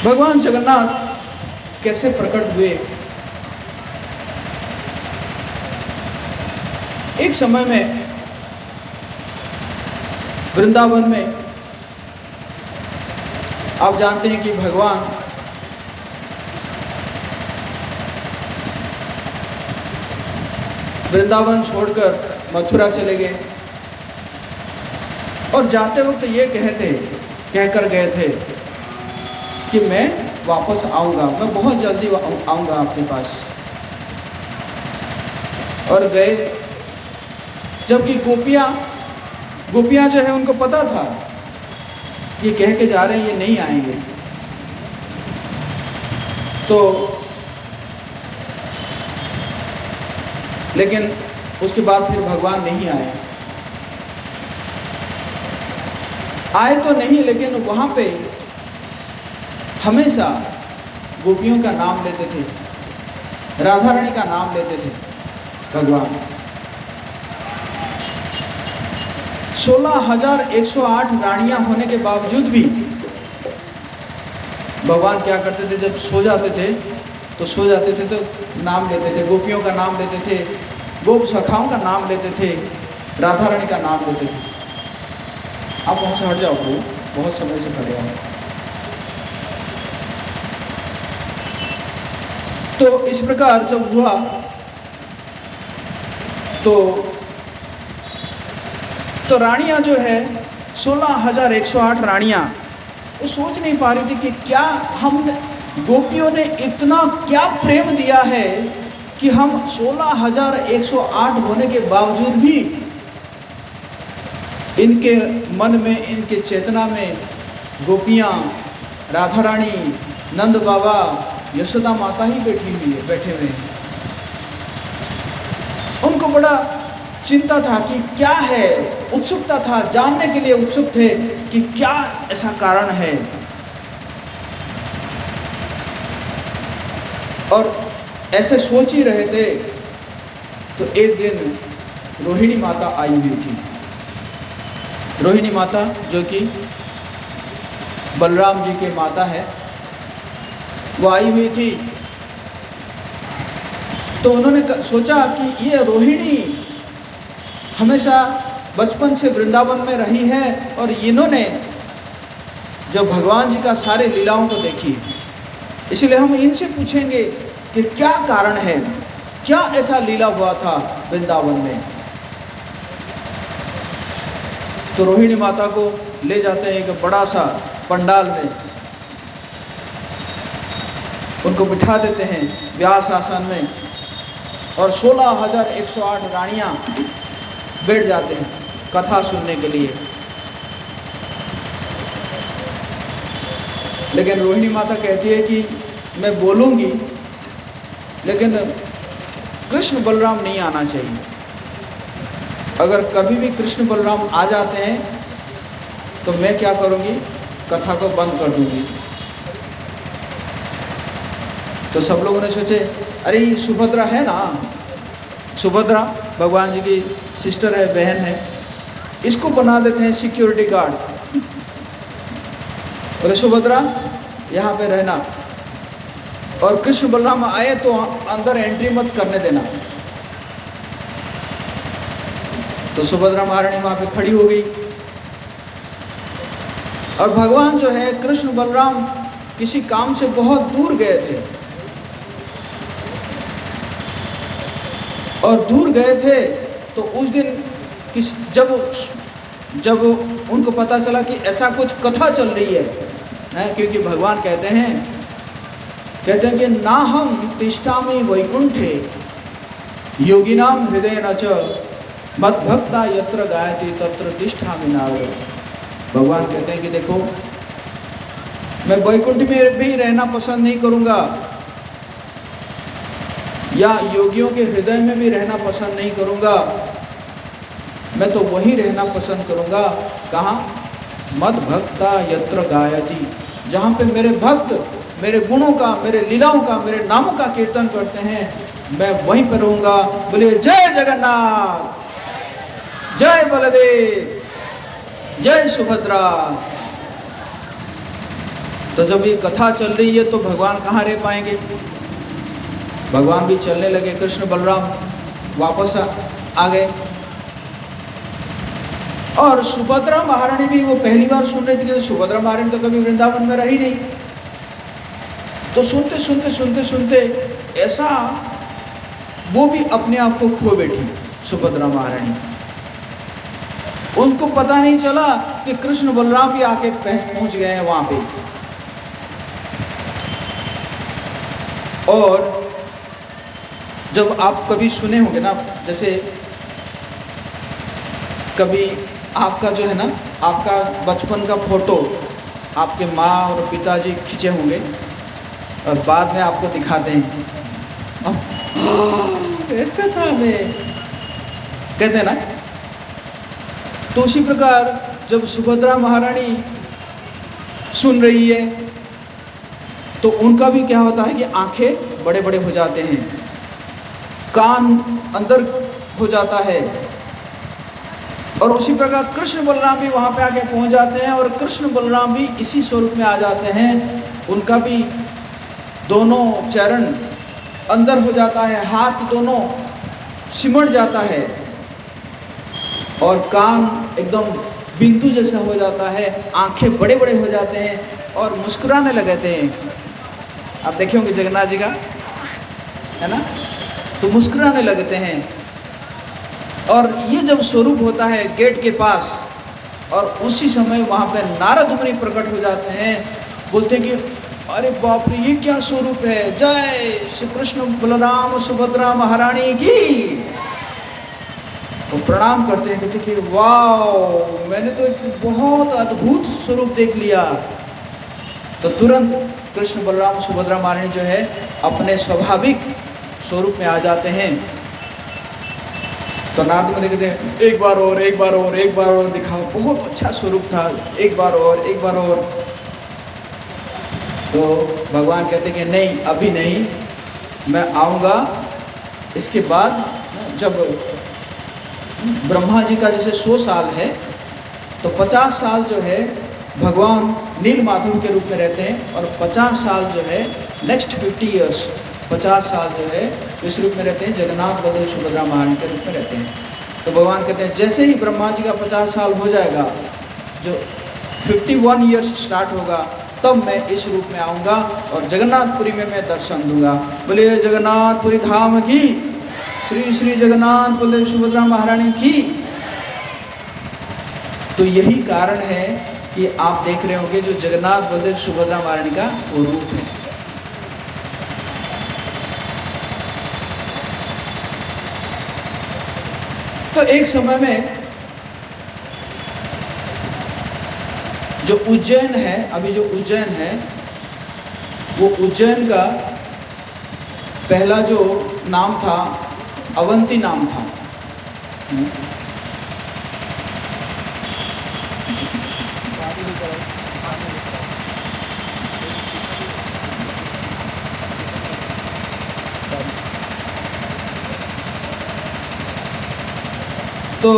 भगवान जगन्नाथ कैसे प्रकट हुए। एक समय में वृंदावन में आप जानते हैं कि भगवान वृंदावन छोड़कर मथुरा चले गए और जाते वक्त ये कहकर गए थे कि मैं वापस आऊँगा, मैं बहुत जल्दी आऊँगा आपके पास। और गए, जबकि गोपियाँ जो है उनको पता था ये कह के जा रहे हैं ये नहीं आएंगे, तो लेकिन उसके बाद फिर भगवान नहीं आए तो नहीं, लेकिन वहाँ पे हमेशा गोपियों का नाम लेते थे, राधा रानी का नाम लेते थे भगवान। 16,108 रानियां होने के बावजूद भी भगवान क्या करते थे, जब सो जाते थे तो नाम लेते थे, गोपियों का नाम लेते थे, गोप सखाओं का नाम लेते थे, राधा रानी का नाम लेते थे। आप वहाँ से हट जाओ, बहुत समय से खड़े हो। तो इस प्रकार जब हुआ तो रानियां जो है 16,108 रानियां, वो सोच नहीं पा रही थी कि क्या हम गोपियों ने इतना क्या प्रेम दिया है कि हम 16,108 होने के बावजूद भी इनके मन में, इनके चेतना में गोपियां, राधा रानी, नंद बाबा, यशोदा माता ही बैठे हुए हैं। उनको बड़ा चिंता था कि क्या है, उत्सुकता था, जानने के लिए उत्सुक थे कि क्या ऐसा कारण है। और ऐसे सोच ही रहे थे तो एक दिन रोहिणी माता आई हुई थी। रोहिणी माता जो कि बलराम जी के माता है, वो आई हुई थी। तो उन्होंने सोचा कि ये रोहिणी हमेशा बचपन से वृंदावन में रही है और इन्होंने जो भगवान जी का सारे लीलाओं को देखी है, इसलिए हम इनसे पूछेंगे कि क्या कारण है, क्या ऐसा लीला हुआ था वृंदावन में। तो रोहिणी माता को ले जाते हैं एक बड़ा सा पंडाल में, उनको बिठा देते हैं व्यास आसन में और 16,108 रानियां बैठ जाते हैं कथा सुनने के लिए। लेकिन रोहिणी माता कहती है कि मैं बोलूँगी, लेकिन कृष्ण बलराम नहीं आना चाहिए। अगर कभी भी कृष्ण बलराम आ जाते हैं तो मैं क्या करूँगी, कथा को बंद कर दूँगी। तो सब लोगों ने सोचे अरे सुभद्रा है ना, सुभद्रा भगवान जी की सिस्टर है, बहन है, इसको बना देते हैं सिक्योरिटी गार्ड। बोले सुभद्रा यहाँ पे रहना, और कृष्ण बलराम आए तो अंदर एंट्री मत करने देना। तो सुभद्रा महारानी वहाँ पे खड़ी हो गई और भगवान जो है कृष्ण बलराम किसी काम से बहुत दूर गए थे और दूर गए थे। तो उस दिन जब उनको पता चला कि ऐसा कुछ कथा चल रही है, क्योंकि भगवान कहते हैं कि ना हम तिष्ठामि वैकुंठे योगिनाम हृदय न च मद्भक्ता यत्र गायति तत्र तिष्ठामि नारद। भगवान कहते हैं कि देखो, मैं वैकुंठ में भी रहना पसंद नहीं करूँगा या योगियों के हृदय में भी रहना पसंद नहीं करूँगा, मैं तो वहीं रहना पसंद करूँगा। कहाँ? मद भक्ता यत्र गायति, जहाँ पे मेरे भक्त मेरे गुणों का, मेरे लीलाओं का, मेरे नामों का कीर्तन करते हैं, मैं वहीं पर रहूँगा। बोलिए जय जगन्नाथ, जय बलदेव, जय सुभद्रा। तो जब ये कथा चल रही है तो भगवान कहाँ रह पाएंगे? भगवान भी चलने लगे, कृष्ण बलराम वापस आ गए। और सुभद्रा महारानी भी वो पहली बार सुन रही थी कि सुभद्रा महारानी तो कभी वृंदावन में रही नहीं। तो सुनते सुनते सुनते सुनते ऐसा वो भी अपने आप को खो बैठी सुभद्रा महारानी। उनको पता नहीं चला कि कृष्ण बलराम भी आके पहुंच गए हैं वहां पे। और जब आप कभी सुने होंगे ना, जैसे कभी आपका जो है ना, आपका बचपन का फोटो आपके माँ और पिताजी खींचे होंगे और बाद में आपको दिखाते हैं, ऐसा था मैं, कहते हैं ना। तो उसी प्रकार जब सुभद्रा महारानी सुन रही है तो उनका भी क्या होता है कि आंखें बड़े बड़े हो जाते हैं, कान अंदर हो जाता है। और उसी प्रकार कृष्ण बलराम भी वहाँ पे आके पहुँच जाते हैं और कृष्ण बलराम भी इसी स्वरूप में आ जाते हैं। उनका भी दोनों चरण अंदर हो जाता है, हाथ दोनों सिमट जाता है और कान एकदम बिंदु जैसा हो जाता है, आंखें बड़े बड़े हो जाते हैं और मुस्कुराने लगते हैं। आप देखे होंगे जगन्नाथ जी का, है ना, तो मुस्कुराने लगते हैं। और ये जब स्वरूप होता है गेट के पास, और उसी समय वहाँ पे नारद मुनि प्रकट हो जाते हैं, बोलते हैं कि अरे बाप रे, ये क्या स्वरूप है, जय श्री कृष्ण बलराम सुभद्रा महारानी की। तो प्रणाम करते हैं, कहते कि वाह, मैंने तो एक बहुत अद्भुत स्वरूप देख लिया। तो तुरंत कृष्ण बलराम सुभद्रा महारानी जो है अपने स्वाभाविक स्वरूप में आ जाते हैं। तो नारद मुनि कहते हैं एक बार और, एक बार और, एक बार और दिखाओ, बहुत अच्छा स्वरूप था, एक बार और, एक बार और। तो भगवान कहते कि नहीं, अभी नहीं, मैं आऊँगा इसके बाद। जब ब्रह्मा जी का जैसे 100 साल है तो 50 साल जो है भगवान नील माधव के रूप में रहते हैं, और 50 साल जो है नेक्स्ट 50 ईयर्स 50 साल जो है इस रूप में रहते हैं, जगन्नाथ बलदेव सुभद्रा महारानी के रूप में रहते हैं। तो भगवान कहते हैं जैसे ही ब्रह्मा जी का 50 साल हो जाएगा, जो 51 ईयर्स स्टार्ट होगा, तब मैं इस रूप में आऊँगा और जगन्नाथपुरी में मैं दर्शन दूंगा। बोलिए जगन्नाथपुरी धाम की, श्री श्री जगन्नाथ बलदेव सुभद्रा महारानी की। तो यही कारण है कि आप देख रहे होंगे जो जगन्नाथ बलदेव सुभद्रा महारानी का वो रूप है। तो एक समय में जो उज्जैन है, अभी जो उज्जैन है, वो उज्जैन का पहला जो नाम था अवंती नाम था। तो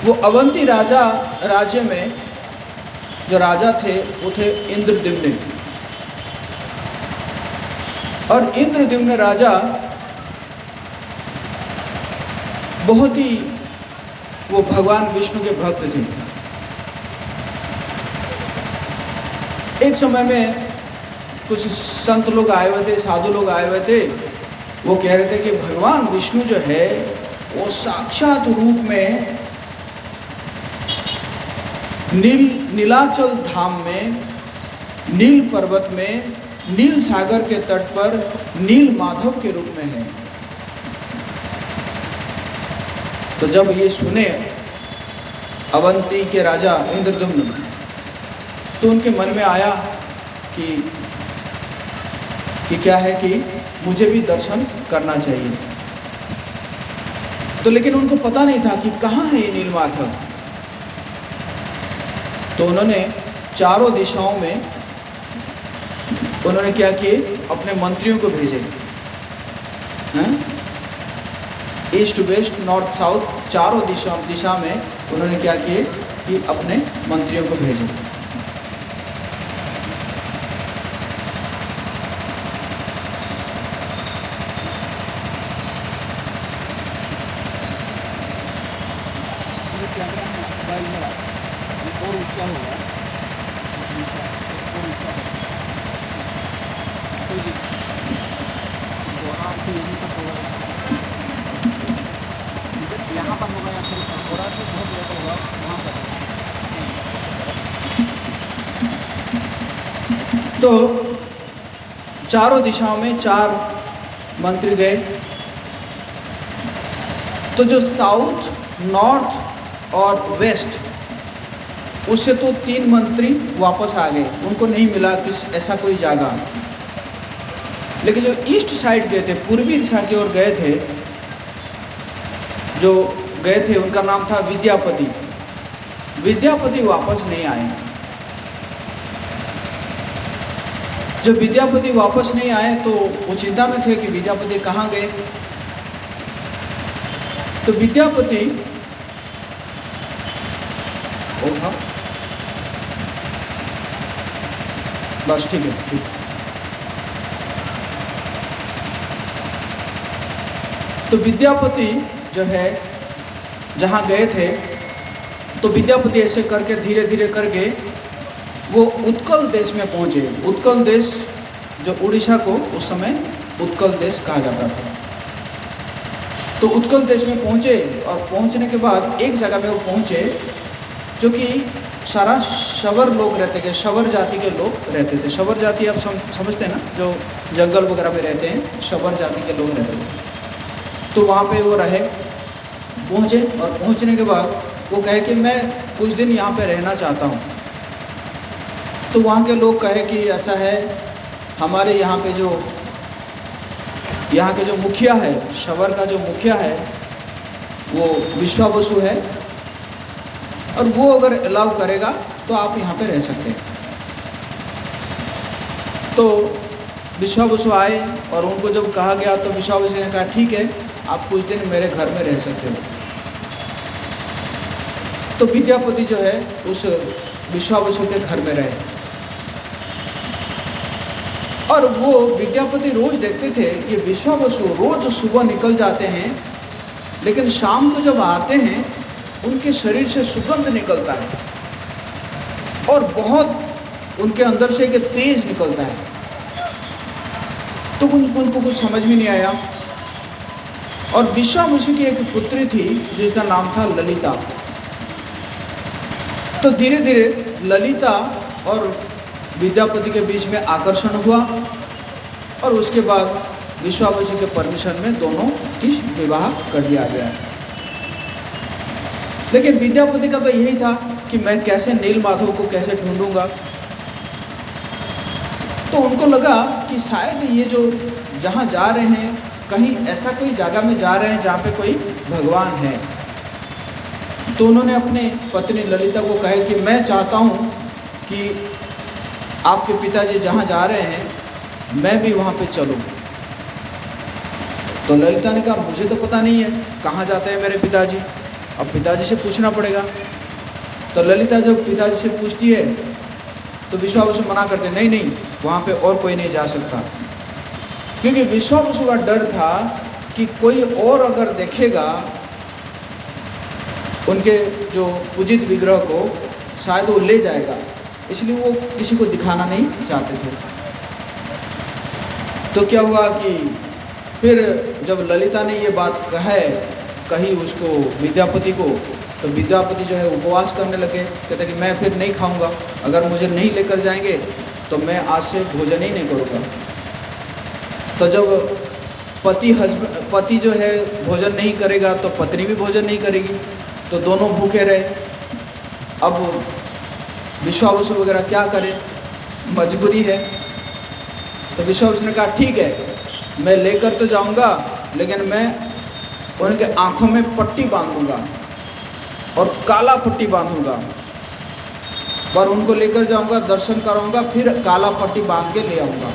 वो अवंती राज्य में जो राजा थे वो थे इंद्रद्युम्न। और इंद्रद्युम्न राजा बहुत ही वो भगवान विष्णु के भक्त थे। एक समय में कुछ संत लोग आए हुए थे, साधु लोग आए हुए थे, वो कह रहे थे कि भगवान विष्णु जो है वो साक्षात रूप में नीलाचल धाम में, नील पर्वत में, नील सागर के तट पर नील माधव के रूप में है। तो जब ये सुने अवंती के राजा इंद्रद्युम्न, तो उनके मन में आया कि क्या है कि मुझे भी दर्शन करना चाहिए। तो लेकिन उनको पता नहीं था कि कहाँ है ये नीलमाधव। तो उन्होंने चारों दिशाओं में उन्होंने क्या किए, अपने मंत्रियों को भेजे, ईस्ट वेस्ट नॉर्थ साउथ चारों दिशा में उन्होंने क्या किए कि अपने मंत्रियों को भेजे। तो चारों दिशाओं में 4 मंत्री गए। तो जो साउथ, नॉर्थ और वेस्ट, उससे तो 3 मंत्री वापस आ गए, उनको नहीं मिला किस ऐसा कोई जगह। लेकिन जो ईस्ट साइड गए थे, पूर्वी दिशा की ओर गए थे, जो गए थे उनका नाम था विद्यापति। विद्यापति वापस नहीं आए। जब विद्यापति वापस नहीं आए तो वो चिंता में थे कि विद्यापति कहाँ गए। तो विद्यापति बस ठीक है, ठीक। तो विद्यापति जो है जहाँ गए थे, तो विद्यापति ऐसे करके धीरे धीरे करके वो उत्कल देश में पहुँचे। उत्कल देश जो उड़ीसा को उस समय उत्कल देश कहा जाता था। तो उत्कल देश में पहुँचे और पहुँचने के बाद एक जगह में वो पहुँचे जो कि सारा शवर लोग रहते थे, शवर जाति के लोग रहते थे। शवर जाति आप समझते हैं ना, जो जंगल वगैरह में रहते हैं, शवर जाति के लोग रहते थे। तो वहाँ पे वो रहे, पहुँचे और पहुँचने के बाद वो कहे कि मैं कुछ दिन यहाँ पे रहना चाहता हूँ। तो वहाँ के लोग कहे कि ऐसा है, हमारे यहाँ पे जो यहाँ के जो मुखिया है, शवर का जो मुखिया है वो विश्वावसु है, और वो अगर अलाउ करेगा तो आप यहाँ पे रह सकते हैं। तो विश्वावसु आए और उनको जब कहा गया तो विश्वावसु ने कहा ठीक है, आप कुछ दिन मेरे घर में रह सकते हो। तो विद्यापति जो है उस विश्वावसु के घर में रहे। और वो विद्यापति रोज देखते थे ये विश्वावसु रोज सुबह निकल जाते हैं, लेकिन शाम को जब आते हैं उनके शरीर से सुगंध निकलता है और बहुत उनके अंदर से एक तेज निकलता है। तो उनको कुछ समझ में नहीं आया। और विश्वावसु की एक पुत्री थी जिसका नाम था ललिता। तो धीरे धीरे ललिता और विद्यापति के बीच में आकर्षण हुआ और उसके बाद विश्वावसु के परमिशन में दोनों की विवाह कर दिया गया। लेकिन विद्यापति का तो यही था कि मैं कैसे नील माधव को कैसे ढूंढूंगा। तो उनको लगा कि शायद ये जो जहाँ जा रहे हैं, कहीं ऐसा कोई जगह में जा रहे हैं जहाँ पे कोई भगवान है। तो उन्होंने अपने पत्नी ललिता को कहा कि मैं चाहता हूँ कि आपके पिताजी जहाँ जा रहे हैं मैं भी वहाँ पे चलूँ। तो ललिता ने कहा मुझे तो पता नहीं है कहाँ जाते हैं मेरे पिताजी, अब पिताजी से पूछना पड़ेगा। तो ललिता जब पिताजी से पूछती है तो विश्वावसु मना करते नहीं नहीं, वहाँ पे और कोई नहीं जा सकता, क्योंकि विश्वावसु का डर था कि कोई और अगर देखेगा उनके जो पूजित विग्रह को शायद वो ले जाएगा, इसलिए वो किसी को दिखाना नहीं चाहते थे। तो क्या हुआ कि फिर जब ललिता ने ये बात कही उसको विद्यापति को, तो विद्यापति जो है उपवास करने लगे। कहते कि मैं फिर नहीं खाऊंगा, अगर मुझे नहीं लेकर जाएंगे तो मैं आज से भोजन ही नहीं करूँगा। तो जब पति जो है भोजन नहीं करेगा तो पत्नी भी भोजन नहीं करेगी, तो दोनों भूखे रहे। अब विश्वावसु वगैरह क्या करे, मजबूरी है। तो विश्वावसु ने कहा ठीक है मैं लेकर तो जाऊंगा, लेकिन मैं उनके आँखों में पट्टी बांधूंगा और काला पट्टी बांधूंगा और उनको लेकर जाऊंगा, दर्शन कराऊंगा, फिर काला पट्टी बांध के ले आऊंगा।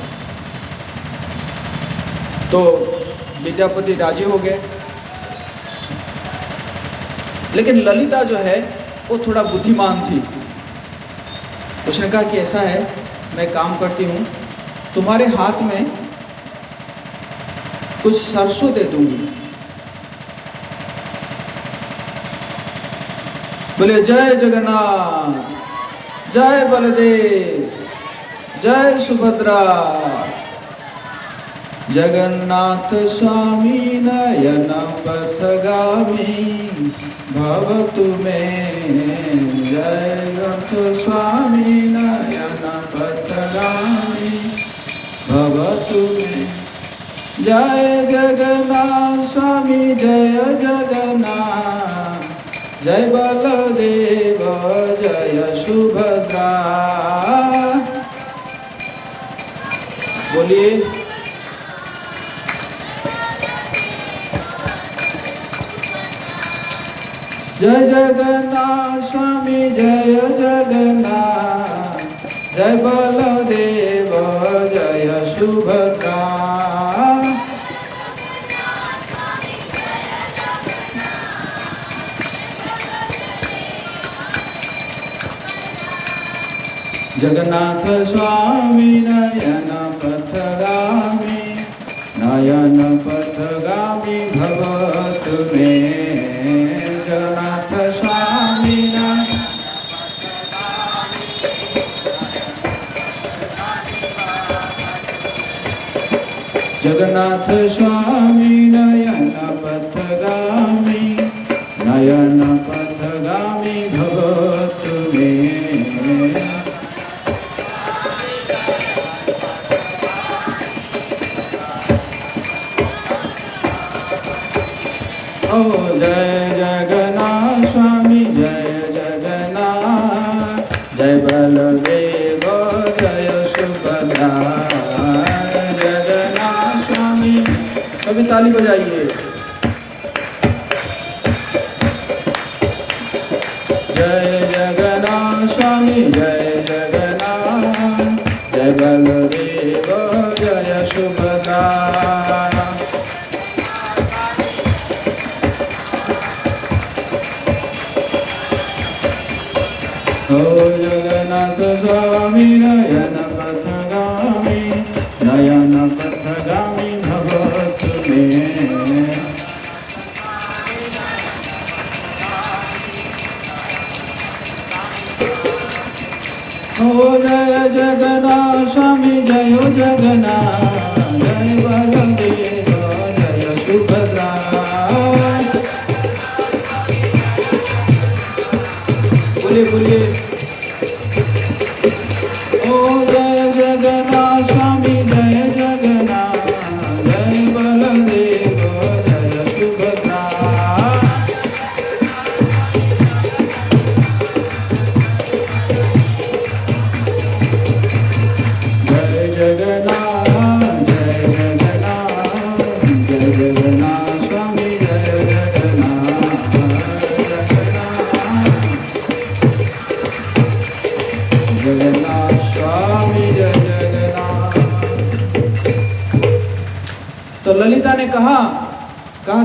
तो विद्यापति राजी हो गए। लेकिन ललिता जो है वो थोड़ा बुद्धिमान थी। उसने कहा कि ऐसा है, मैं काम करती हूँ, तुम्हारे हाथ में कुछ सरसों दे दूंगी। बोले जय जगन्नाथ। जय बलदेव, जय सुभद्रा। जगन्नाथ स्वामी नयन पथगामी भवतु मे। जगन्नाथ स्वामी नयन पथगामी भवतु मे। जय जगन्नाथ स्वामी जय जगन्नाथ, जय बलदेव जय सुभद्रा। बोलिए। जय जगन्नाथ स्वामी जय जगन्नाथ, जय बलदेव जय सुभद्रा। जगन्नाथ स्वामी नयन पथगामी, नयन पथगामी भवतु मे। जगन्नाथ स्वामी जगन्नाथ स्वामी नयन पथगामी, नयन पथगामी भवतु मे। ओ जय जगन्नाथ स्वामी जय जगन्नाथ, जय बलदेव जय सुभद्रा। जगन्नाथ स्वामी, अभी ताली बजाइए। जय जगन्नाथ स्वामी जय जगन्नाथ, जय बलदेव जय सुभद्रा। ओ जगन्नाथ स्वामी नयन पथगामी, नयन पथगामी भवतु मे। ओ जय जगन्नाथ स्वामी जय जगन्नाथ, जय बलदेव जय सुभद्रा। बोलिए बोलिए। ओ जय जगन्नाथ स्वामी जय जगन्नाथ, जय बलदेव जय सुभद्रा। जय जगन्नाथ जय जगन्नाथ, जय जगन्नाथ स्वामी जय जगन्नाथ। जगन्नाथ स्वामी जय जगन्नाथ। तो ललिता ने कहा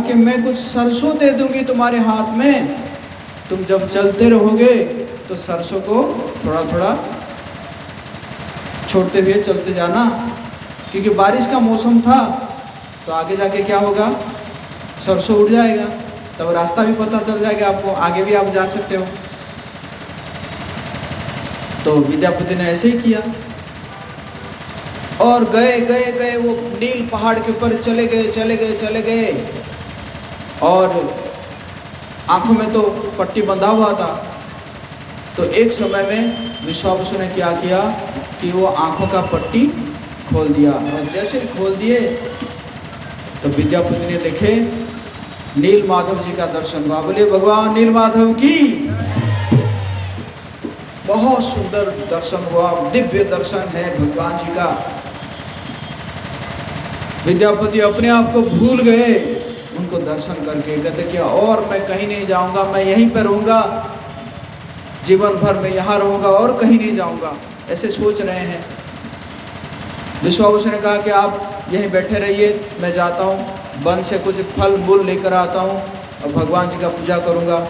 कि मैं कुछ सरसों दे दूंगी तुम्हारे हाथ में, तुम जब चलते रहोगे तो सरसों को थोड़ा थोड़ा छोड़ते हुए चलते जाना, क्योंकि बारिश का मौसम था तो आगे जाके क्या होगा, सरसों उड़ जाएगा, तब रास्ता भी पता चल जाएगा आपको, आगे भी आप जा सकते हो। तो विद्यापति ने ऐसे ही किया और गए गए गए वो नील पहाड़ के ऊपर चले गए चले गए चले गए, और आंखों में तो पट्टी बंधा हुआ था। तो एक समय में विश्वावसु ने क्या किया कि वो आंखों का पट्टी खोल दिया, और जैसे ही खोल दिए तो विद्यापति ने देखे नील माधव जी का दर्शन हुआ। बोलिए भगवान नील माधव की। बहुत सुंदर दर्शन हुआ, दिव्य दर्शन है भगवान जी का। विद्यापति अपने आप को भूल गए उनको दर्शन करके, कहते क्या और मैं कहीं नहीं जाऊंगा, मैं यहीं पर रहूंगा, जीवन भर मैं यहाँ रहूंगा और कहीं नहीं जाऊंगा, ऐसे सोच रहे हैं। विश्वावसु ने कहा कि आप यहीं बैठे रहिए, मैं जाता हूँ, वन से कुछ फल मूल लेकर आता हूँ और भगवान जी का पूजा करूँगा।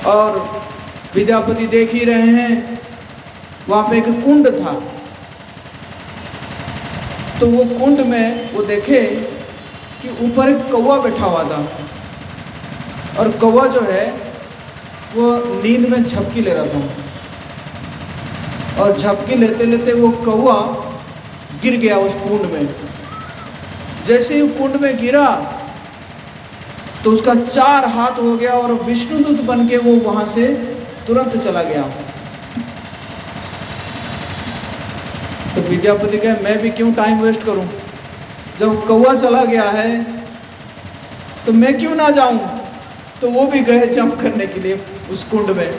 और विद्यापति देख ही रहे हैं, वहाँ पे एक कुंड था, तो वो कुंड में वो देखे कि ऊपर एक कौवा बैठा हुआ था, और कौवा जो है वो नींद में झपकी ले रहा था और झपकी लेते लेते वो कौवा गिर गया उस कुंड में। जैसे ही कुंड में गिरा तो उसका 4 हाथ हो गया और विष्णुदूत बन के वो वहां से तुरंत चला गया। तो विद्यापति कहे मैं भी क्यों टाइम वेस्ट करूं, जब कौवा चला गया है तो मैं क्यों ना जाऊं। तो वो भी गए जंप करने के लिए उस कुंड में।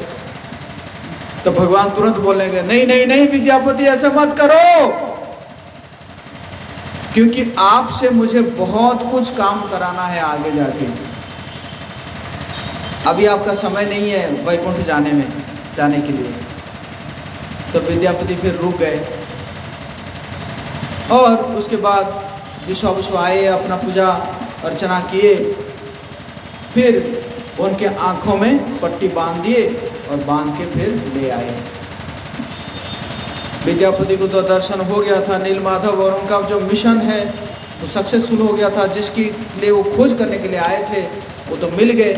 तो भगवान तुरंत बोलेंगे नहीं नहीं नहीं विद्यापति ऐसा मत करो, क्योंकि आपसे मुझे बहुत कुछ काम कराना है आगे जाके। अभी आपका समय नहीं है वैकुंठ जाने के लिए। तो विद्यापति फिर रुक गए और उसके बाद विश्वावसु आए, अपना पूजा अर्चना किए, फिर उनके आँखों में पट्टी बांध दिए और बांध के फिर ले आए। विद्यापति को तो दर्शन हो गया था नीलमाधव, और उनका जो मिशन है वो सक्सेसफुल हो गया था। जिसके लिए वो खोज करने के लिए आए थे वो तो मिल गए।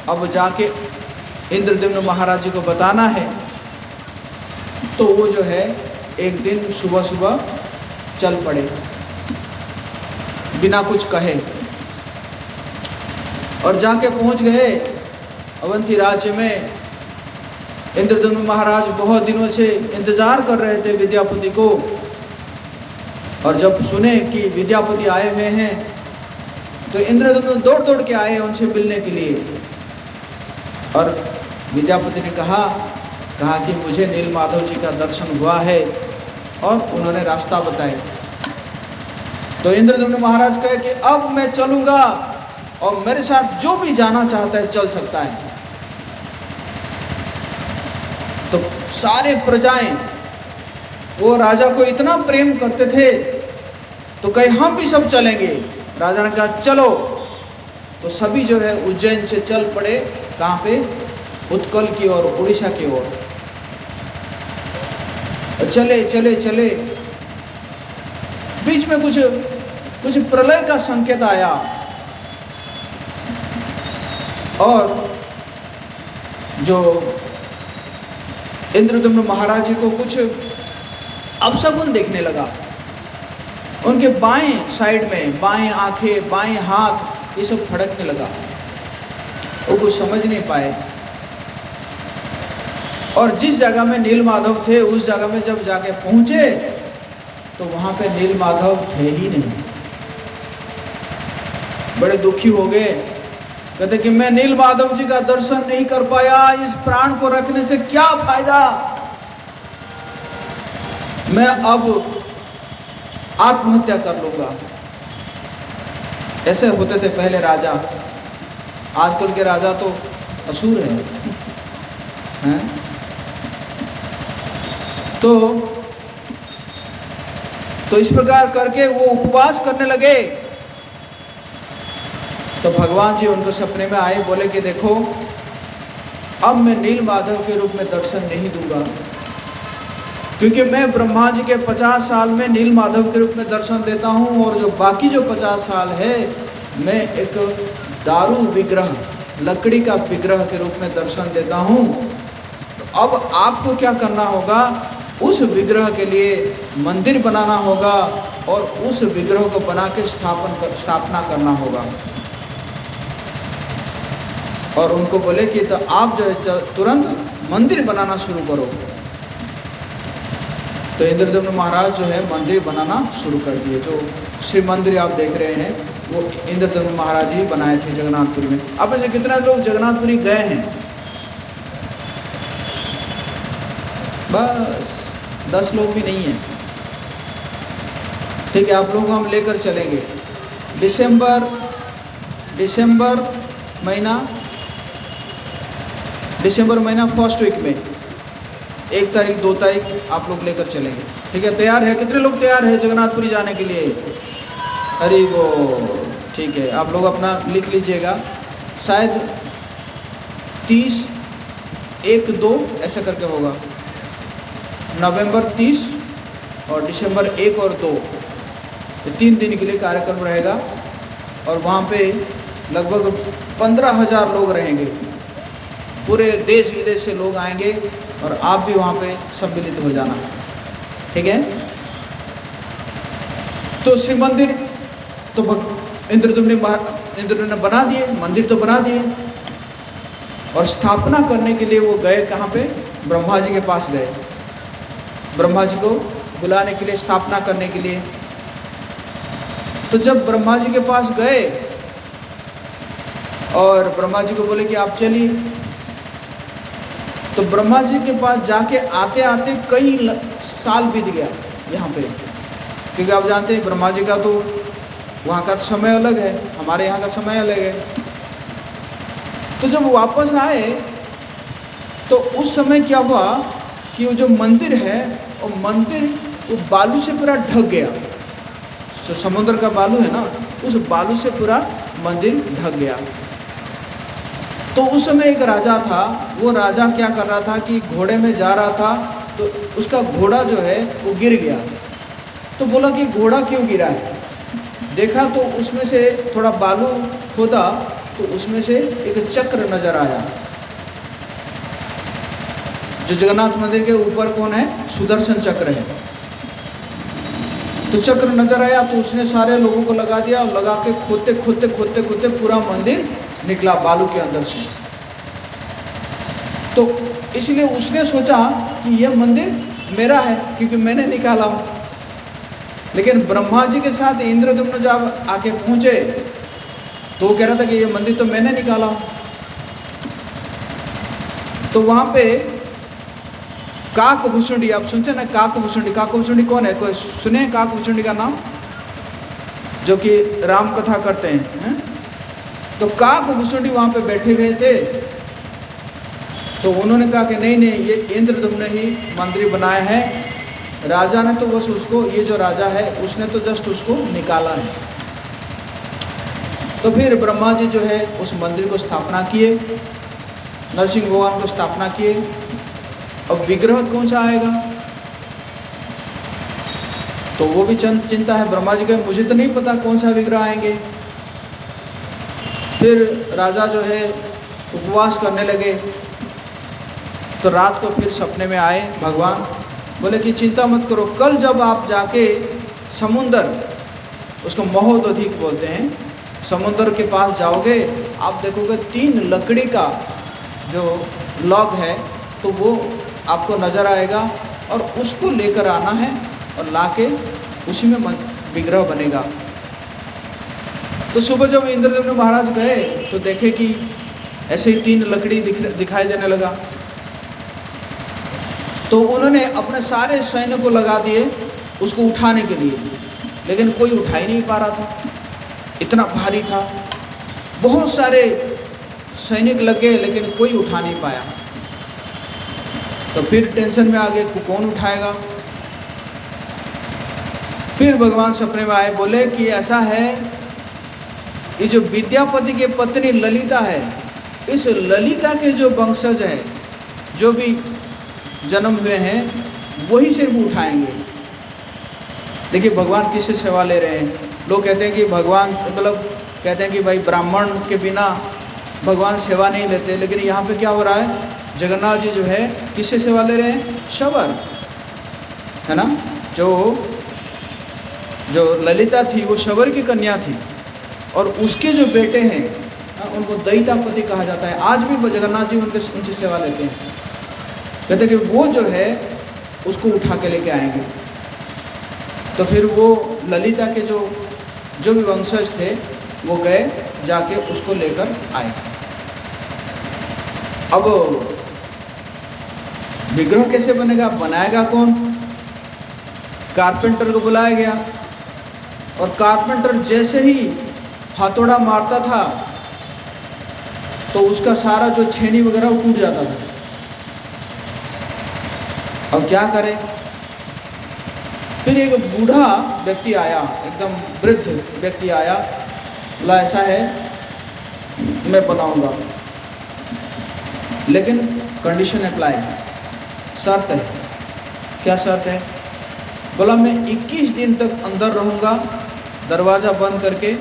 अब जाके इंद्रद्युम्न महाराज जी को बताना है। तो वो जो है एक दिन सुबह सुबह चल पड़े बिना कुछ कहे और जाके पहुंच गए अवंती राज्य में। इंद्रद्युम्न महाराज बहुत दिनों से इंतजार कर रहे थे विद्यापति को, और जब सुने कि विद्यापति आए हुए हैं तो इंद्रद्युम्न दौड़ दौड़ के आए उनसे मिलने के लिए। और विद्यापति ने कहा कि मुझे नीलमाधव जी का दर्शन हुआ है, और उन्होंने रास्ता बताया। तो इंद्रद्युम्न महाराज कहे कि अब मैं चलूँगा और मेरे साथ जो भी जाना चाहता है चल सकता है। तो सारे प्रजाएं वो राजा को इतना प्रेम करते थे, तो कहे हम भी सब चलेंगे। राजा ने कहा चलो। तो सभी जो है उज्जैन से चल पड़े, कहाँ पे, उत्कल की ओर, उड़ीसा की ओर। चले चले चले, बीच में कुछ प्रलय का संकेत आया और जो इंद्रद्युम्न महाराज जी को कुछ अपशगुन देखने लगा। उनके बाएं साइड में बाएं आंखें, बाएं हाथ, ये सब फड़कने लगा। वो कुछ समझ नहीं पाए, और जिस जगह में नीलमाधव थे उस जगह में जब जाके पहुंचे तो वहां पे नीलमाधव थे ही नहीं। बड़े दुखी हो गए, कहते कि मैं नीलमाधव जी का दर्शन नहीं कर पाया, इस प्राण को रखने से क्या फायदा, मैं अब आत्महत्या कर लूंगा। ऐसे होते थे पहले राजा। आजकल के राजा तो असुर हैं। तो इस प्रकार करके वो उपवास करने लगे। तो भगवान जी उनको सपने में आए, बोले कि देखो अब मैं नीलमाधव के रूप में दर्शन नहीं दूंगा, क्योंकि मैं ब्रह्मा जी के 50 साल में नीलमाधव के रूप में दर्शन देता हूँ, और जो बाकी जो 50 साल है मैं एक दारू विग्रह, लकड़ी का विग्रह के रूप में दर्शन देता हूँ। तो अब आपको क्या करना होगा, उस विग्रह के लिए मंदिर बनाना होगा और उस विग्रह को बना के स्थापना करना होगा। और उनको बोले कि तो आप जो है तुरंत मंदिर बनाना शुरू करो। तो इंद्रद्युम्न महाराज जो है मंदिर बनाना शुरू कर दिए। जो श्री मंदिर आप देख रहे हैं वो इंद्रद्युम्न महाराज ही बनाए थे जगन्नाथपुरी में। आप में से कितने लोग जगन्नाथपुरी गए हैं? बस 10 लोग भी नहीं हैं। ठीक है, आप लोगों को हम लेकर चलेंगे। दिसंबर महीना फर्स्ट वीक में 1 तारीख 2 तारीख आप लोग लेकर चलेंगे। ठीक है, तैयार है? कितने लोग तैयार है जगन्नाथपुरी जाने के लिए? अरे वो ठीक है, आप लोग अपना लिख लीजिएगा। शायद 30, 1, 2 ऐसा करके होगा। नवंबर 30 और दिसंबर 1 और 2, 3 दिन के लिए कार्यक्रम रहेगा। और वहाँ पे लगभग 15,000 लोग रहेंगे। पूरे देश विदेश से लोग आएंगे और आप भी वहाँ पे सम्मिलित हो जाना, ठीक है। तो श्री मंदिर तो इंद्रद्युम्न ने बना दिए, मंदिर तो बना दिए, और स्थापना करने के लिए वो गए कहाँ पे? ब्रह्मा जी के पास गए, ब्रह्मा जी को बुलाने के लिए, स्थापना करने के लिए। तो जब ब्रह्मा जी के पास गए और ब्रह्मा जी को बोले कि आप चलिए, तो ब्रह्मा जी के पास जाके आते आते कई साल बीत गया यहाँ पे, क्योंकि आप जानते हैं ब्रह्मा जी का तो वहाँ का समय अलग है, हमारे यहाँ का समय अलग है। तो जब वापस आए तो उस समय क्या हुआ कि वो जो मंदिर है, वो मंदिर वो बालू से पूरा ढक गया। जो समुद्र का बालू है ना, उस बालू से पूरा मंदिर ढक गया। तो उस समय एक राजा था, वो राजा क्या कर रहा था कि घोड़े में जा रहा था, तो उसका घोड़ा जो है वो गिर गया। तो बोला कि घोड़ा क्यों गिरा है? देखा तो उसमें से थोड़ा बालू खोदा, तो उसमें से एक चक्र नजर आया। जो जगन्नाथ मंदिर के ऊपर कौन है? सुदर्शन चक्र है। तो चक्र नजर आया तो उसने सारे लोगों को लगा दिया, और लगा के खोदते खोदते खोदते खोदते पूरा मंदिर निकला बालू के अंदर से। तो इसलिए उसने सोचा कि यह मंदिर मेरा है, क्योंकि मैंने निकाला हूँ। लेकिन ब्रह्मा जी के साथ इंद्रद्युम्न जब आके पहुँचे तो वो कह रहा था कि ये मंदिर तो मैंने निकाला हूँ। तो वहाँ पे काकभूषुंडी, आप सुनते ना काकभूषुंडी? काकभूषुंडी कौन है? कोई सुने काकभूषुंडी का नाम? जो कि राम कथा करते हैं। तो काकभूषुंडी वहाँ पे बैठे हुए थे। तो उन्होंने कहा कि नहीं नहीं, ये इंद्रद्युम्न ही मंदिर बनाया है, राजा ने तो बस उसको, ये जो राजा है उसने तो जस्ट उसको निकाला है। तो फिर ब्रह्मा जी जो है उस मंदिर को स्थापना किए, नरसिंह भगवान को स्थापना किए। अब विग्रह कौन सा आएगा? तो वो भी चिंता है ब्रह्मा जी को, मुझे तो नहीं पता कौन सा विग्रह आएंगे। फिर राजा जो है उपवास करने लगे। तो रात को फिर सपने में आए भगवान, बोले कि चिंता मत करो, कल जब आप जाके समुंदर, उसको महोदधिक बोलते हैं, समुंदर के पास जाओगे, आप देखोगे 3 लकड़ी का जो लॉग है तो वो आपको नज़र आएगा, और उसको लेकर आना है और लाके उसी में विग्रह बनेगा। तो सुबह जब इंद्रद्युम्न महाराज गए तो देखे कि ऐसे ही 3 लकड़ी दिखाई देने लगा। तो उन्होंने अपने सारे सैन्य को लगा दिए उसको उठाने के लिए, लेकिन कोई उठा ही नहीं पा रहा था, इतना भारी था। बहुत सारे सैनिक लगे लेकिन कोई उठा नहीं पाया। तो फिर टेंशन में आ गए, कौन उठाएगा? फिर भगवान सपने में आए, बोले कि ऐसा है, ये जो विद्यापति के पत्नी ललिता है, इस ललिता के जो वंशज है, जो भी जन्म हुए हैं, वही सिर्फ उठाएंगे। देखिए भगवान किससे सेवा ले रहे हैं। लोग कहते हैं कि भगवान, मतलब कहते हैं कि भाई ब्राह्मण के बिना भगवान सेवा नहीं लेते, लेकिन यहाँ पे क्या हो रहा है? जगन्नाथ जी जो है किससे सेवा ले रहे हैं? शबर, है ना? जो ललिता थी वो शबर की कन्या थी, और उसके जो बेटे हैं उनको दैतापति कहा जाता है। आज भी जगन्नाथ जी उनसे सेवा लेते हैं। कहते कि वो जो है उसको उठा के लेके आएंगे। तो फिर वो ललिता के जो भी वंशज थे वो गए, जाके उसको लेकर आए। अब विग्रह कैसे बनेगा? बनाएगा कौन? कारपेंटर को बुलाया गया, और कारपेंटर जैसे ही हथौड़ा मारता था तो उसका सारा जो छेनी वगैरह वो टूट जाता था। अब क्या करें? फिर एक बूढ़ा व्यक्ति आया, एकदम वृद्ध व्यक्ति आया, बोला ऐसा है मैं बनाऊंगा, लेकिन कंडीशन अप्लाई है, शर्त है। क्या शर्त है? बोला मैं 21 दिन तक अंदर रहूँगा दरवाज़ा बंद करके,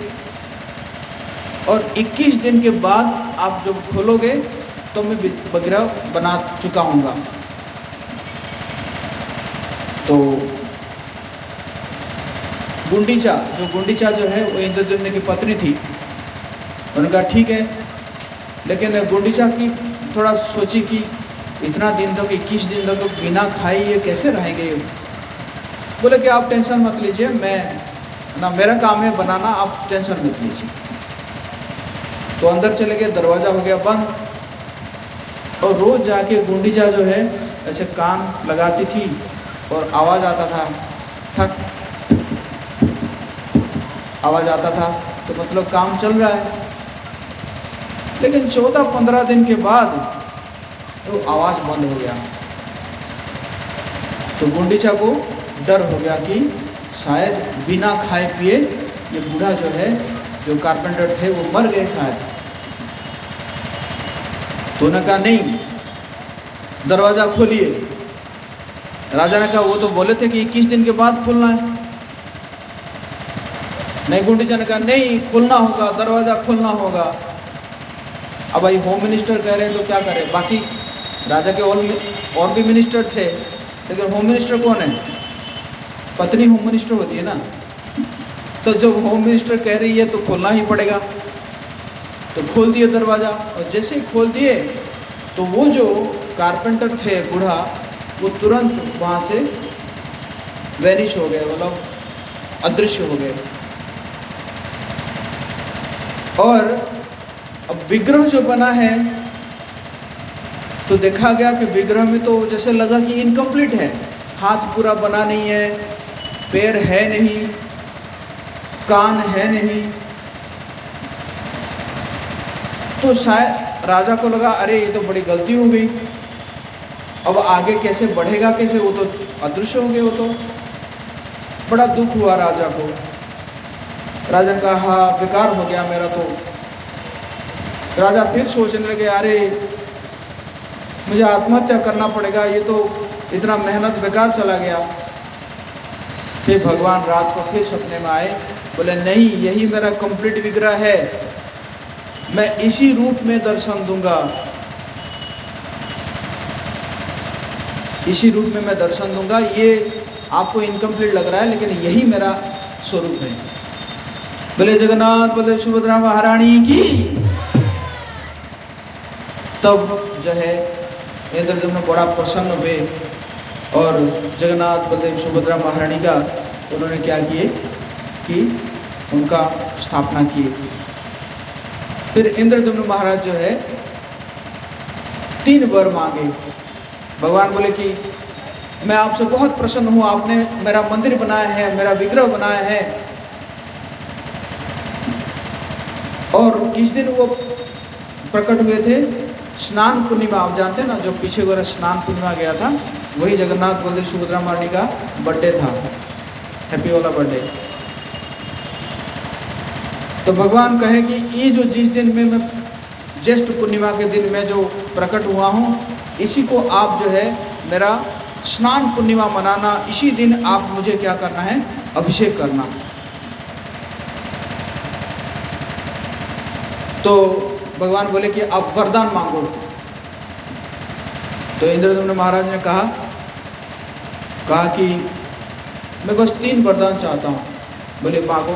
और 21 दिन के बाद आप जब खोलोगे तो मैं विग्रह बना चुका हूँगा। तो गुंडीचा जो है वो इंद्रद्युम्न की पत्नी थी। उन्होंने कहा ठीक है, लेकिन गुंडीचा की थोड़ा सोची कि इतना दिन तक 21 दिन तक बिना खाए ये कैसे रहेंगे। बोले कि आप टेंशन मत लीजिए, मैं मेरा काम है बनाना, आप टेंशन मत लीजिए। तो अंदर चले गए, दरवाज़ा हो गया बंद। और रोज़ जाके गुंडीचा जो है ऐसे कान लगाती थी और आवाज़ आता था, ठक आवाज़ आता था, तो मतलब काम चल रहा है। लेकिन 14-15 दिन के बाद तो आवाज़ बंद हो गया। तो गुंडीचा को डर हो गया कि शायद बिना खाए पिए ये बूढ़ा जो है, जो कारपेंटर थे, वो मर गए शायद। तो उन्होंने कहा नहीं, दरवाज़ा खोलिए। राजा ने कहा वो तो बोले थे कि 21 दिन के बाद खोलना है। नहीं, गुंडीचा ने कहा नहीं, खोलना होगा, दरवाज़ा खोलना होगा। अब भाई होम मिनिस्टर कह रहे हैं तो क्या करें। बाकी राजा के और भी मिनिस्टर थे, लेकिन होम मिनिस्टर कौन है? पत्नी होम मिनिस्टर होती है ना। तो जब होम मिनिस्टर कह रही है तो खोलना ही पड़ेगा। तो खोल दिए दरवाज़ा, और जैसे ही खोल दिए तो वो जो कारपेंटर थे बूढ़ा, वो तुरंत वहाँ से वैनिश हो गए, मतलब अदृश्य हो गए। और अब विग्रह जो बना है तो देखा गया कि विग्रह में तो जैसे लगा कि इनकम्प्लीट है। हाथ पूरा बना नहीं है, पैर है नहीं, कान है नहीं। तो शायद राजा को लगा अरे ये तो बड़ी गलती हो गई, अब आगे कैसे बढ़ेगा, कैसे, वो तो अदृश्य हो गए। वो तो बड़ा दुख हुआ राजा को। राजा ने कहा हाँ, बेकार हो गया मेरा तो। राजा फिर सोचने लगे अरे मुझे आत्महत्या करना पड़ेगा, ये तो इतना मेहनत बेकार चला गया। फिर भगवान रात को फिर सपने में आए, बोले नहीं, यही मेरा कंप्लीट विग्रह है, मैं इसी रूप में दर्शन दूंगा, इसी रूप में मैं दर्शन दूंगा। ये आपको इनकम्प्लीट लग रहा है, लेकिन यही मेरा स्वरूप है। बोले जगन्नाथ बलदेव सुभद्रा महारानी की। तब जो है इंद्रद्युम्न बड़ा प्रसन्न हुए और जगन्नाथ बलदेव सुभद्रा महारानी का उन्होंने क्या किए कि उनका स्थापना किए। फिर इंद्रद्युम्न महाराज जो है 3 वर मांगे। भगवान बोले कि मैं आपसे बहुत प्रसन्न हूँ, आपने मेरा मंदिर बनाया है, मेरा विग्रह बनाया है। और किस दिन वो प्रकट हुए थे? स्नान पूर्णिमा। आप जानते हैं ना, जो पीछे वाला स्नान पूर्णिमा गया था, वही जगन्नाथ बलदेव सुभद्रा महारानी का बर्थडे था, हैप्पी वाला बर्थडे। तो भगवान कहे कि ये जो जिस दिन में मैं ज्येष्ठ पूर्णिमा के दिन में जो प्रकट हुआ हूँ, इसी को आप जो है मेरा स्नान पूर्णिमा मनाना, इसी दिन आप मुझे क्या करना है? अभिषेक करना। तो भगवान बोले कि आप वरदान मांगो। तो इंद्रद्युम्न महाराज ने कहा कि मैं बस 3 वरदान चाहता हूँ। बोले मांगो।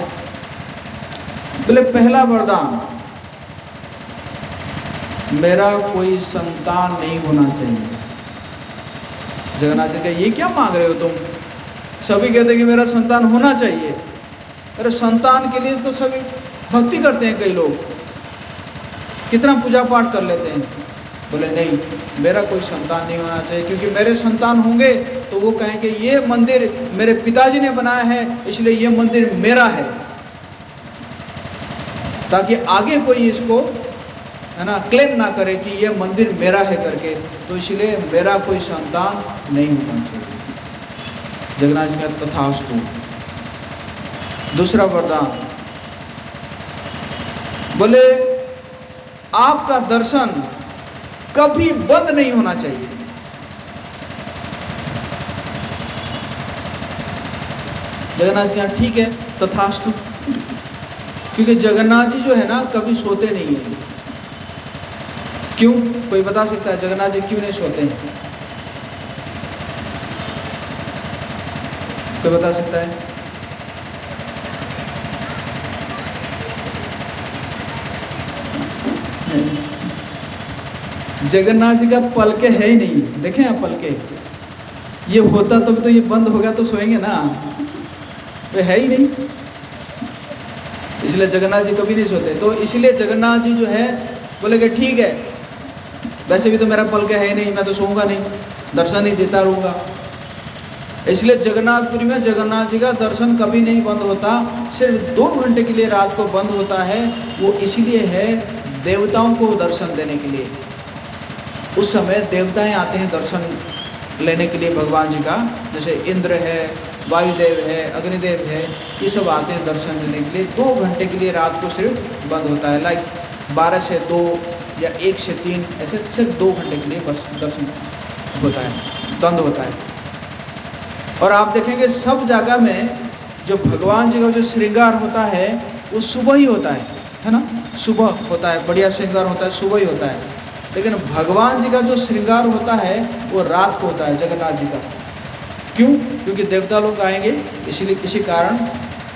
बोले पहला वरदान, मेरा कोई संतान नहीं होना चाहिए। जगन्नाथ जी कहे ये क्या मांग रहे हो तुम? सभी कहते कि मेरा संतान होना चाहिए। मेरे संतान के लिए तो सभी भक्ति करते हैं, कई लोग कितना पूजा पाठ कर लेते हैं। बोले नहीं, मेरा कोई संतान नहीं होना चाहिए, क्योंकि मेरे संतान होंगे तो वो कहेंगे ये मंदिर मेरे पिताजी ने बनाया है, इसलिए ये मंदिर मेरा है, ताकि आगे कोई इसको है ना क्लेम ना करे कि ये मंदिर मेरा है करके। तो इसलिए मेरा कोई संतान नहीं होना चाहिए। जगन्नाथ जी का तथास्तु। दूसरा वरदान, बोले आपका दर्शन कभी बंद नहीं होना चाहिए। जगन्नाथ जी कहा ठीक है तथास्तु, क्योंकि जगन्नाथ जी जो है ना कभी सोते नहीं है। क्यों? कोई बता सकता है जगन्नाथ जी क्यों नहीं सोते हैं? कोई बता सकता है? जगन्नाथ जी का पलके है ही नहीं, देखें आप पलके, ये होता तब तो ये बंद हो गया तो सोएंगे ना, वे है ही नहीं, इसलिए जगन्नाथ जी कभी नहीं सोते। तो इसलिए जगन्नाथ जी जो है बोले कि ठीक है, वैसे भी तो मेरा पलके है ही नहीं, मैं तो सोऊंगा नहीं, दर्शन ही देता रहूँगा। इसलिए जगन्नाथपुरी में जगन्नाथ जी का दर्शन कभी नहीं बंद होता, सिर्फ 2 घंटे के लिए रात को बंद होता है। वो इसलिए है देवताओं को दर्शन देने के लिए। उस समय देवताएं आते हैं दर्शन लेने के लिए भगवान जी का, जैसे इंद्र है, वायुदेव है, अग्निदेव है, ये सब आते हैं दर्शन देने के लिए। 2 घंटे के लिए रात को सिर्फ बंद होता है, लाइक 12 से 2 या 1 से 3, ऐसे सिर्फ 2 घंटे के लिए बस दर्शन होता है, बंद होता है। और आप देखेंगे सब जगह में जो भगवान जी का जो श्रृंगार होता है वो सुबह ही होता है ना, सुबह होता है, बढ़िया श्रृंगार होता है, सुबह ही होता है। लेकिन भगवान जी का जो श्रृंगार होता है वो रात को होता है जगन्नाथ जी का। क्यों? क्योंकि देवता लोग आएंगे, इसलिए इसी कारण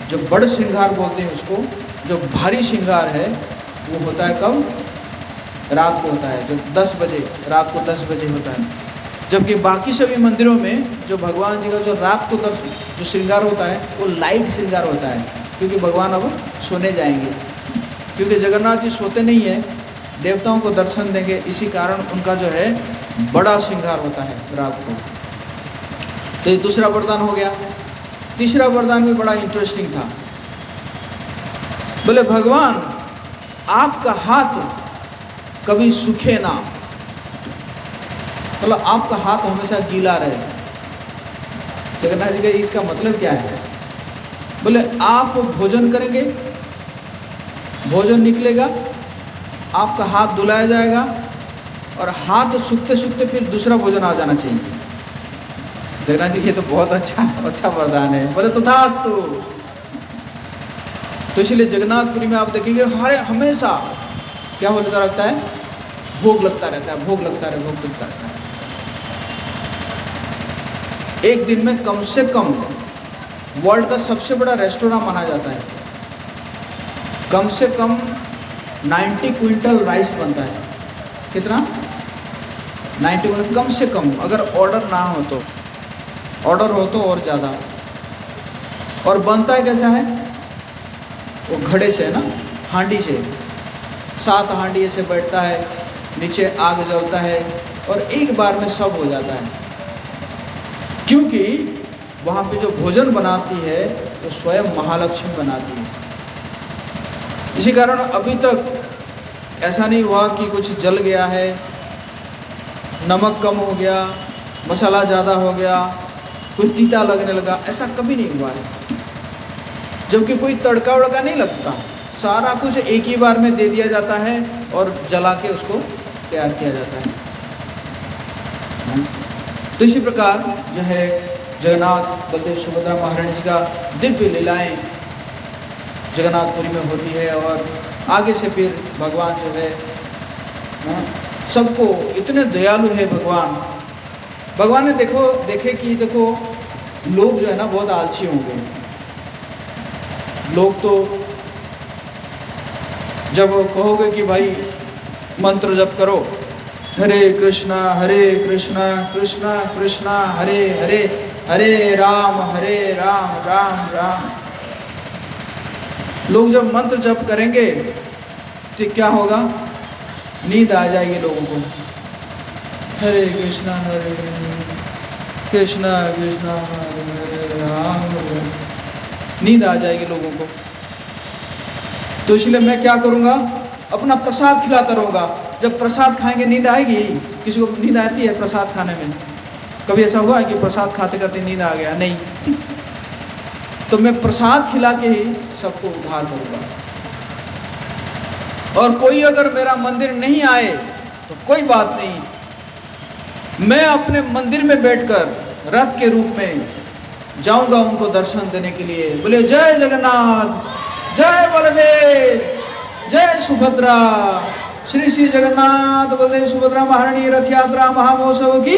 जो बड़ श्रृंगार बोलते हैं उसको, जो भारी श्रृंगार है वो होता है कब? रात को होता है, जो 10 बजे, रात को 10 बजे होता है। जबकि बाकी सभी मंदिरों में जो भगवान जी का जो रात को जो श्रृंगार होता है वो लाइट श्रृंगार होता है, क्योंकि भगवान अब सोने जाएंगे, क्योंकि जगन्नाथ जी सोते नहीं है, देवताओं को दर्शन देंगे, इसी कारण उनका जो है बड़ा श्रृंगार होता है रात को। तो ये दूसरा वरदान हो गया। तीसरा वरदान भी बड़ा इंटरेस्टिंग था। बोले भगवान आपका हाथ कभी सूखे ना, मतलब आपका हाथ हमेशा गीला रहे। जगन्नाथ जी का इसका मतलब क्या है? बोले आप भोजन करेंगे, भोजन निकलेगा, आपका हाथ धुलाया जाएगा और हाथ सूखते सूखते फिर दूसरा भोजन आ जाना चाहिए। जगन्नाथ जी ये तो बहुत अच्छा वरदान है। बोले तथास्तु। तो इसलिए जगन्नाथपुरी में आप देखेंगे हर हमेशा क्या होता रहता है? भोग लगता रहता है, भोग लगता रहता है। एक दिन में कम से कम वर्ल्ड का सबसे बड़ा रेस्टोरेंट माना जाता है, कम से कम 90 क्विंटल राइस बनता है। कितना? 90 क्विंटल कम से कम, अगर ऑर्डर ना हो तो, ऑर्डर हो तो और ज़्यादा। और बनता है कैसा है? वो घड़े से है ना, हांडी से, 7 हांडी ऐसे बैठता है, नीचे आग जलता है और एक बार में सब हो जाता है। क्योंकि वहाँ पे जो भोजन बनाती है तो स्वयं महालक्ष्मी बनाती है। इसी कारण अभी तक ऐसा नहीं हुआ कि कुछ जल गया है, नमक कम हो गया, मसाला ज़्यादा हो गया, कुछ तीता लगने लगा, ऐसा कभी नहीं हुआ है। जबकि कोई तड़का वड़का नहीं लगता, सारा कुछ एक ही बार में दे दिया जाता है और जला के उसको तैयार किया जाता है। तो इसी प्रकार जो है जगन्नाथ बलदेव सुभद्रा महारानी जी का दिव्य लीलाएं जगन्नाथपुरी में होती है। और आगे से फिर भगवान जो है सबको इतने दयालु है भगवान ने देखे कि देखो लोग जो है ना बहुत आलसी हो गए। लोग तो जब कहोगे कि भाई मंत्र जप करो, हरे कृष्णा कृष्णा कृष्णा हरे हरे, हरे राम राम राम, लोग जब मंत्र जप करेंगे तो क्या होगा? नींद आ जाएगी लोगों को। हरे कृष्णा कृष्णा हरे राम, नींद आ जाएगी लोगों को। तो इसलिए मैं क्या करूँगा? अपना प्रसाद खिलाता रहूँगा। जब प्रसाद खाएंगे नींद आएगी? किसी को नींद आती है प्रसाद खाने में? कभी ऐसा हुआ है कि प्रसाद खाते खाते नींद आ गया? नहीं। तो मैं प्रसाद खिला के ही सबको उद्धार करूँगा। और कोई अगर मेरा मंदिर नहीं आए तो कोई बात नहीं, मैं अपने मंदिर में बैठकर रथ के रूप में जाऊंगा उनको दर्शन देने के लिए। बोले जय जगन्नाथ, जय बलदेव, जय सुभद्रा, श्री श्री जगन्नाथ बलदेव सुभद्रा महारानी रथ यात्रा महामहोत्सव की